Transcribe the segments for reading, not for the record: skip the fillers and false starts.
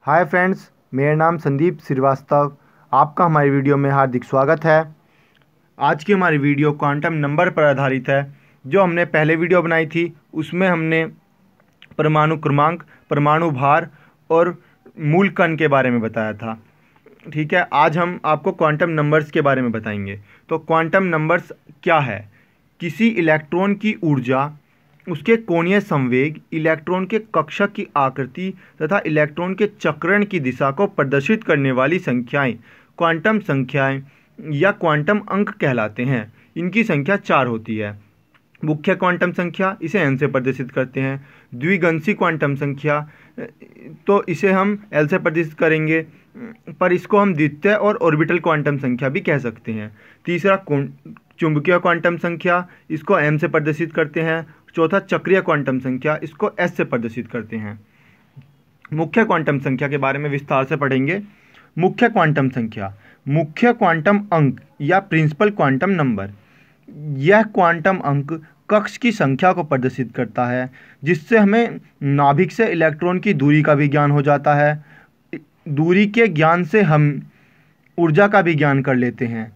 Hi friends, मेरा नाम संदीप श्रीवास्तव। आपका हमारी वीडियो में हार्दिक स्वागत है। आज की हमारी वीडियो क्वांटम नंबर पर आधारित है। जो हमने पहले वीडियो बनाई थी उसमें हमने परमाणु क्रमांक, परमाणु भार और मूल कण के बारे में बताया था। ठीक है, आज हम आपको क्वांटम नंबर्स के बारे में बताएंगे। तो क्वांटम नंबर्स क्या है? किसी इलेक्ट्रॉन की ऊर्जा, उसके कोणीय संवेग, इलेक्ट्रॉन के कक्षक की आकृति तथा इलेक्ट्रॉन के चक्रण की दिशा को प्रदर्शित करने वाली संख्याएं क्वांटम संख्याएं या क्वांटम अंक कहलाते हैं। इनकी संख्या 4 होती है। मुख्य क्वांटम संख्या, इसे n से प्रदर्शित करते हैं। द्विगंशी क्वांटम संख्या, तो इसे हम l से प्रदर्शित करेंगे, पर इसको हम द्वितीय और ऑर्बिटल क्वांटम संख्या भी कह सकते हैं। तीसरा चुंबकीय क्वांटम संख्या, इसको m से प्रदर्शित करते हैं। चौथा चक्रीय क्वांटम संख्या, इसको s से प्रदर्शित करते हैं। मुख्य क्वांटम संख्या के बारे में विस्तार से पढ़ेंगे। मुख्य क्वांटम संख्या, मुख्य क्वांटम अंक या प्रिंसिपल क्वांटम नंबर। यह क्वांटम अंक कक्ष की संख्या को प्रदर्शित करता है, जिससे हमें नाभिक से इलेक्ट्रॉन की दूरी का भी ज्ञान हो जाता है। दूरी के ज्ञान से हम ऊर्जा का भी ज्ञान कर लेते हैं।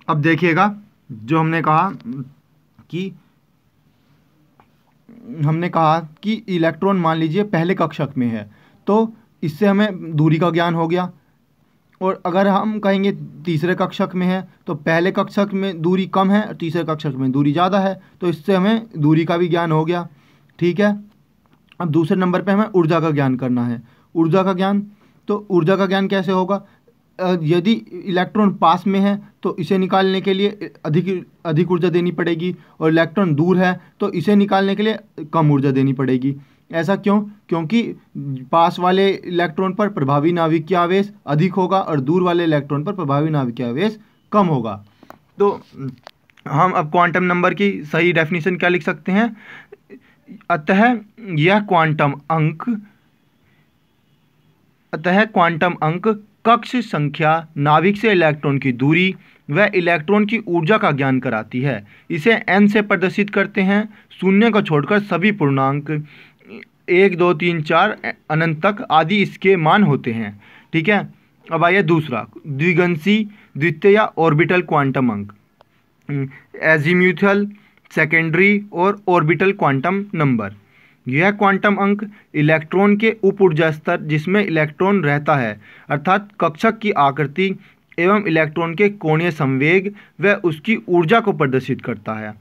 अब देखिएगा, जो हमने कहा कि इलेक्ट्रॉन मान लीजिए पहले कक्षक में है, तो इससे हमें दूरी का ज्ञान हो गया। और अगर हम कहेंगे तीसरे कक्षक में है, तो पहले कक्षक में दूरी कम है और तीसरे कक्षक में दूरी ज़्यादा है, तो इससे हमें दूरी का भी ज्ञान हो गया। ठीक है, अब दूसरे नंबर पे हमें ऊर्जा का ज्ञान करना है। ऊर्जा का ज्ञान, तो ऊर्जा का ज्ञान कैसे होगा? यदि इलेक्ट्रॉन पास में है तो इसे निकालने के लिए अधिक ऊर्जा देनी पड़ेगी, और इलेक्ट्रॉन दूर है तो इसे निकालने के लिए कम ऊर्जा देनी पड़ेगी। ऐसा क्यों? क्योंकि पास वाले इलेक्ट्रॉन पर प्रभावी नाभिकीय आवेश अधिक होगा और दूर वाले इलेक्ट्रॉन पर प्रभावी नाभिकीय आवेश कम होगा। तो हम अब क्वांटम नंबर की सही डेफिनेशन क्या लिख सकते हैं? अतः क्वांटम अंक कक्ष संख्या, नाभिक से इलेक्ट्रॉन की दूरी व इलेक्ट्रॉन की ऊर्जा का ज्ञान कराती है। इसे n से प्रदर्शित करते हैं। शून्य को छोड़कर सभी पूर्णांक 1, 2, 3, 4 अनंत तक आदि इसके मान होते हैं। ठीक है, अब आइए दूसरा, द्विगंशी, द्वितीय या ऑर्बिटल क्वांटम अंक। एजीम्यूथल, सेकेंडरी और ऑर्बिटल क्वांटम नंबर। यह क्वांटम अंक इलेक्ट्रॉन के उप ऊर्जा स्तर, जिसमें इलेक्ट्रॉन रहता है, अर्थात कक्षक की आकृति एवं इलेक्ट्रॉन के कोणीय संवेग व उसकी ऊर्जा को प्रदर्शित करता है।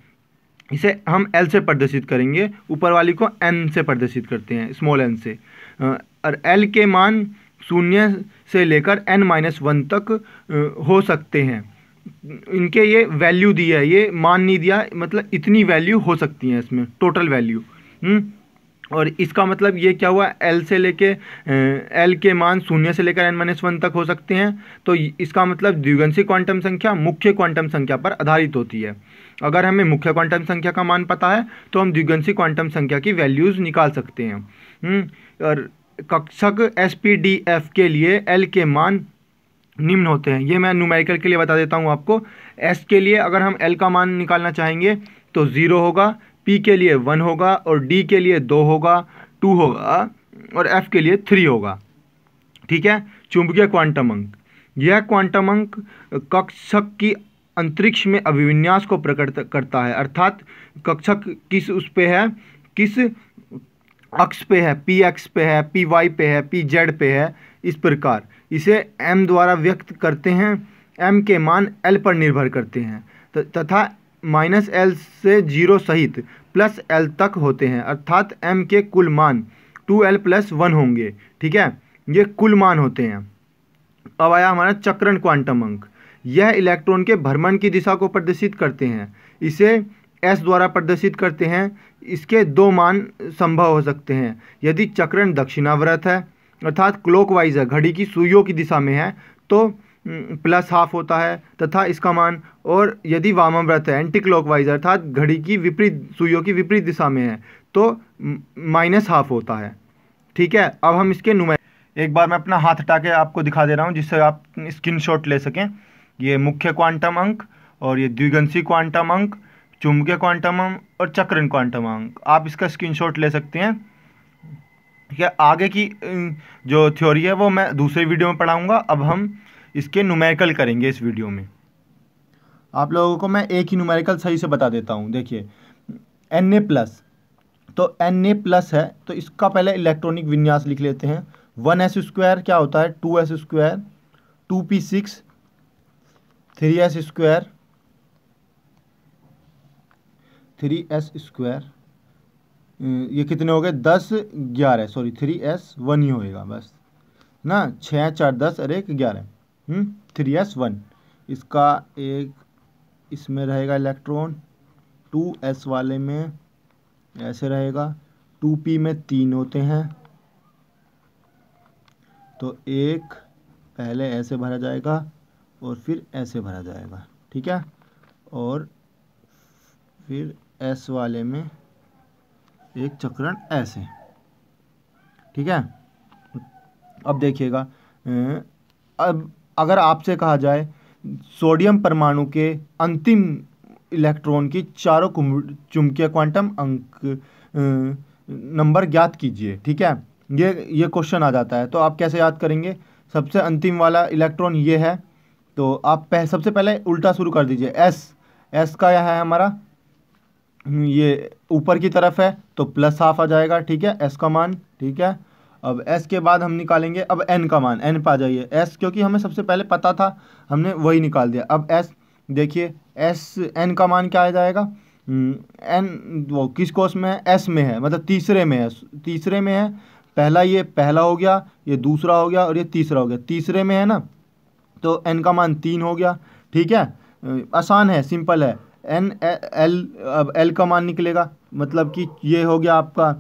इसे हम L से प्रदर्शित करेंगे, ऊपर वाली को n से प्रदर्शित करते हैं, स्मॉल n से। और L के मान 0 से लेकर n-1 तक हो सकते हैं। इनके ये वैल्यू दी है, ये मान नहीं दिया, मतलब इतनी वैल्यू हो सकती है इसमें, टोटल वैल्यू। और इसका मतलब ये क्या हुआ? L के मान 0 से लेकर n-1 तक हो सकते हैं। तो इसका मतलब द्विगंशी क्वांटम संख्या मुख्य क्वांटम संख्या पर आधारित होती है। अगर हमें मुख्य क्वांटम संख्या का मान पता है तो हम द्विगंशी क्वांटम संख्या की वैल्यूज़ निकाल सकते हैं। और कक्षक SPDF के लिए L के मान निम्न होते हैं। ये मैं न्यूमेरिकल के लिए बता देता हूँ आपको। S के लिए अगर हम L का मान निकालना चाहेंगे तो 0 होगा, P के लिए 1 होगा, और D के लिए 2 होगा, 2 होगा, और F के लिए 3 होगा। ठीक है, चुंबकीय क्वांटम अंक। यह क्वांटम अंक कक्षक की अंतरिक्ष में अभिविन्यास को प्रकट करता है, अर्थात कक्षक किस उस पे है, किस अक्ष पे है, PX पे है, PY पे है, PZ पे है। इस प्रकार इसे M द्वारा व्यक्त करते हैं। M के मान L पर निर्भर करते हैं तथा -L से 0 सहित +L तक होते हैं, अर्थात M के कुल मान 2L + 1 होंगे। ठीक है, ये कुल मान होते हैं। अब आया हमारा चक्रण क्वांटम अंक। यह इलेक्ट्रॉन के भ्रमण की दिशा को प्रदर्शित करते हैं। इसे S द्वारा प्रदर्शित करते हैं। इसके 2 मान संभव हो सकते हैं। यदि चक्रण दक्षिणावर्त है, अर्थात क्लॉकवाइज है, घड़ी की सुइयों की दिशा में है, तो +½ होता है तथा इसका मान। और यदि वामाव्रत है, एंटी क्लॉकवाइज, अर्थात घड़ी की विपरीत सुइयों की विपरीत दिशा में है, तो -½ होता है। ठीक है, अब हम इसके एक बार मैं अपना हाथ हटा के आपको दिखा दे रहा हूँ, जिससे आप स्क्रीनशॉट ले सकें। ये मुख्य क्वांटम अंक, और ये द्विगंशी क्वांटम अंक, चुंबकीय क्वांटम अंक और चक्रण क्वांटम अंक। आप इसका स्क्रीनशॉट ले सकते हैं। ठीक है, आगे की जो थ्योरी है वो मैं दूसरे वीडियो में पढ़ाऊँगा। अब हम इसके न्यूमेरिकल करेंगे इस वीडियो में। आप लोगों को मैं एक ही न्यूमेरिकल सही से बता देता हूँ। देखिए Na+, तो Na+ है तो इसका पहले इलेक्ट्रॉनिक विन्यास लिख लेते हैं। 1s² क्या होता है, 2s², 2p6, 3s², 3s², ये कितने हो गए, 10 11, सॉरी 3s1 ही होएगा बस ना, 6 4 10 और 1 11, 3s1। इसका एक इसमें रहेगा इलेक्ट्रॉन, 2s वाले में ऐसे रहेगा, 2p में 3 होते हैं, तो एक पहले ऐसे भरा जाएगा और फिर ऐसे भरा जाएगा, ठीक है, और फिर s वाले में एक चक्रण ऐसे, ठीक है। अब देखिएगा, अब अगर आपसे कहा जाए सोडियम परमाणु के अंतिम इलेक्ट्रॉन की चारों चुंबकीय क्वांटम अंक नंबर ज्ञात कीजिए, ठीक है, ये क्वेश्चन आ जाता है, तो आप कैसे याद करेंगे। सबसे अंतिम वाला इलेक्ट्रॉन ये है, तो आप सबसे पहले उल्टा शुरू कर दीजिए। एस का यह है हमारा, ये ऊपर की तरफ है तो +½ आ जाएगा, ठीक है, एस का मान, ठीक है। अब एस के बाद हम निकालेंगे अब एन का मान, एन पे आ जाइए, एस क्योंकि हमें सबसे पहले पता था हमने वही निकाल दिया। अब एस देखिए, एस एन का मान क्या आ जाएगा, एन वो किस कोष में है, एस में है, मतलब तीसरे में है, तीसरे में है। पहला ये पहला हो गया, ये दूसरा हो गया और ये तीसरा हो गया, तीसरे में है ना, तो एन का मान 3 हो गया, ठीक है। आसान है, सिंपल है। एन एल, अब एल का मान निकलेगा, मतलब कि ये हो गया आपका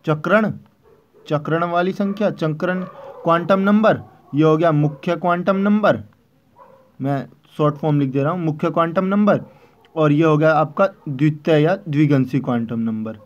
चक्रण वाली संख्या, चक्रण क्वांटम नंबर, ये हो गया मुख्य क्वांटम नंबर, मैं शॉर्ट फॉर्म लिख दे रहा हूँ, मुख्य क्वांटम नंबर, और ये हो गया आपका द्वितीय या द्विगंशी क्वांटम नंबर,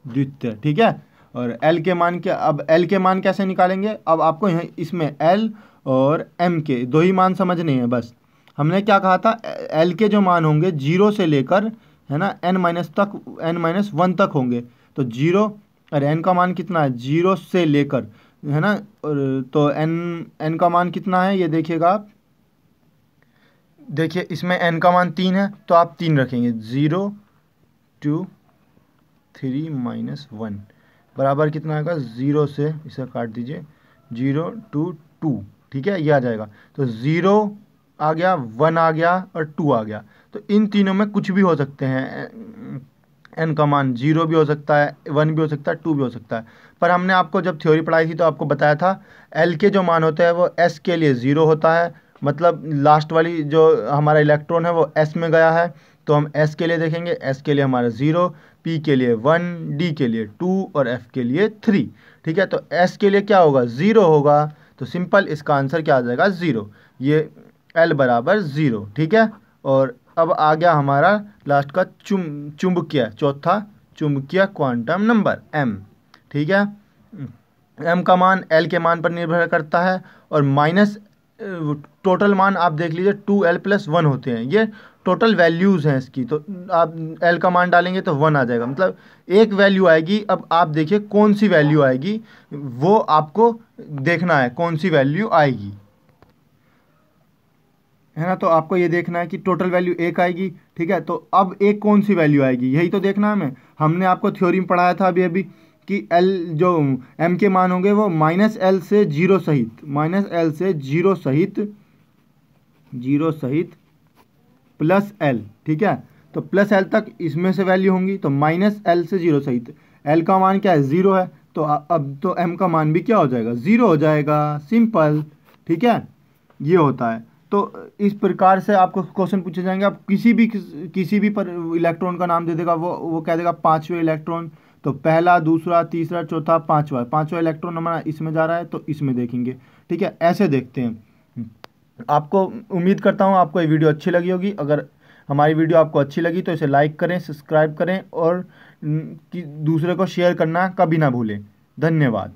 द्वितीय, ठीक है। और एल के मान के, अब एल के मान कैसे निकालेंगे, अब आपको यहाँ इसमें एल और एम के दो ही मान समझने हैं बस। हमने क्या कहा था, एल के जो मान होंगे 0 से लेकर, है ना, n-1 तक होंगे, तो 0 और एन का मान कितना है, 0 से लेकर, है ना, और तो एन का मान कितना है ये देखिएगा आप, देखिए इसमें एन का मान 3 है तो आप 3 रखेंगे, 0 2 3 -1 बराबर कितना आएगा, 0 से इसे काट दीजिए, 0 2 2, ठीक है, ये आ जाएगा। तो 0 आ गया, 1 आ गया और 2 आ गया, तो इन तीनों में कुछ भी हो सकते हैं, एन का मान 0 भी हो सकता है, 1 भी हो सकता है, 2 भी हो सकता है। पर हमने आपको जब थ्योरी पढ़ाई थी तो आपको बताया था एल के जो मान होते हैं वो एस के लिए 0 होता है, मतलब लास्ट वाली जो हमारा इलेक्ट्रॉन है वो एस में गया है, तो हम एस के लिए देखेंगे, एस के लिए हमारा 0, पी के लिए 1, डी के लिए 2 और एफ के लिए 3, ठीक है। तो एस के लिए क्या होगा, 0 होगा, तो सिंपल इसका आंसर क्या आ जाएगा, 0, ये एल बराबर 0, ठीक है। और अब आ गया हमारा लास्ट का चुंबकीय, चौथा चुंबकीय क्वांटम नंबर एम, ठीक है। एम का मान एल के मान पर निर्भर करता है, और माइनस टोटल मान आप देख लीजिए 2l+1 होते हैं, ये टोटल वैल्यूज़ हैं इसकी, तो आप एल का मान डालेंगे तो 1 आ जाएगा, मतलब एक वैल्यू आएगी। अब आप देखिए कौन सी वैल्यू आएगी, वो आपको देखना है कौन सी वैल्यू आएगी, है ना, तो आपको ये देखना है कि टोटल वैल्यू 1 आएगी, ठीक है। तो अब एक कौन सी वैल्यू आएगी यही तो देखना है हमें। हमने आपको थ्योरी में पढ़ाया था अभी अभी कि एल जो एम के मान होंगे वो -l से 0 सहित, -l से 0 सहित, 0 सहित +l, ठीक है। तो +l तक इसमें से वैल्यू होंगी, तो -l से 0 सहित, l का मान क्या है, 0 है, तो अब तो m का मान भी क्या हो जाएगा, 0 हो जाएगा, सिंपल, ठीक है, ये होता है। तो इस प्रकार से आपको क्वेश्चन पूछे जाएंगे, आप किसी भी पर इलेक्ट्रॉन का नाम दे देगा, वो कह देगा 5वें इलेक्ट्रॉन, तो पहला, दूसरा, तीसरा, चौथा, पाँचवा इलेक्ट्रॉन हमारा इसमें जा रहा है तो इसमें देखेंगे, ठीक है, ऐसे देखते हैं। आपको उम्मीद करता हूँ आपको ये वीडियो अच्छी लगी होगी। अगर हमारी वीडियो आपको अच्छी लगी तो इसे लाइक करें, सब्सक्राइब करें और दूसरे को शेयर करना कभी ना भूलें। धन्यवाद।